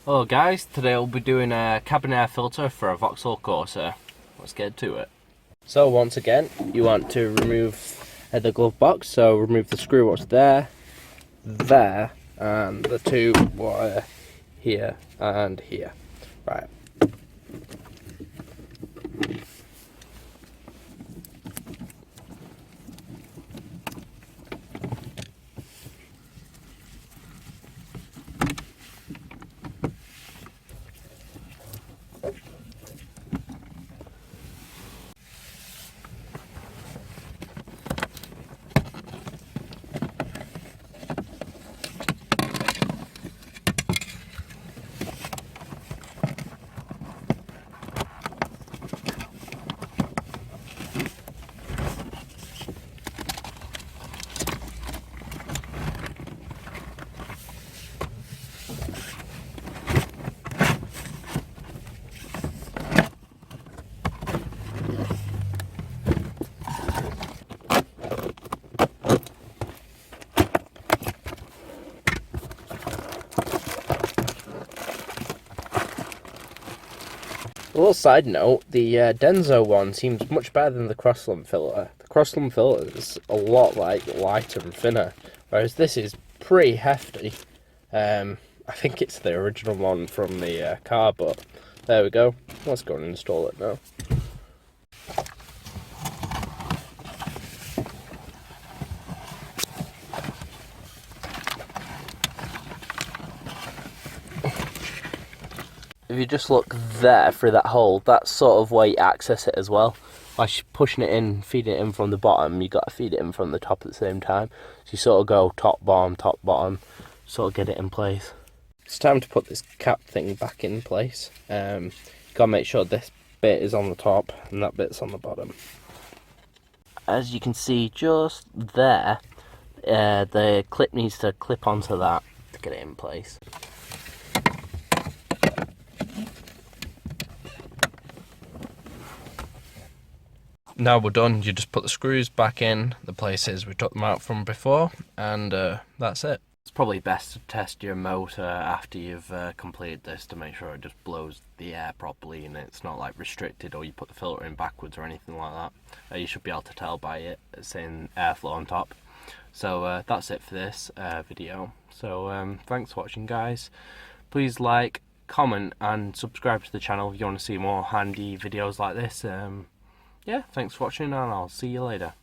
Hello guys, today we'll be doing a cabin air filter for a Vauxhall Corsa. Let's get to it. So once again, you want to remove the glove box, so remove the screw what's there, and the two wire here and here. Right. A little side note, the Denso one seems much better than the Crosslump filter. The Crosslump filter is a lot lighter and thinner, whereas this is pretty hefty. I think it's the original one from the car, but there we go. Let's go and install it now. If you just look there through that hole, that's sort of where you access it as well. By pushing it in, feeding it in from the bottom, you got to feed it in from the top at the same time. So you sort of go top, bottom, sort of get it in place. It's time to put this cap thing back in place. Got to make sure this bit is on the top and that bit's on the bottom. As you can see just there, the clip needs to clip onto that to get it in place. Now we're done, you just put the screws back in the places we took them out from before, and that's it. It's probably best to test your motor after you've completed this to make sure it just blows the air properly and it's not like restricted, or you put the filter in backwards or anything like that. You should be able to tell by it saying airflow on top. So that's it for this video. So thanks for watching guys. Please like, comment and subscribe to the channel if you want to see more handy videos like this. Yeah, thanks for watching and I'll see you later.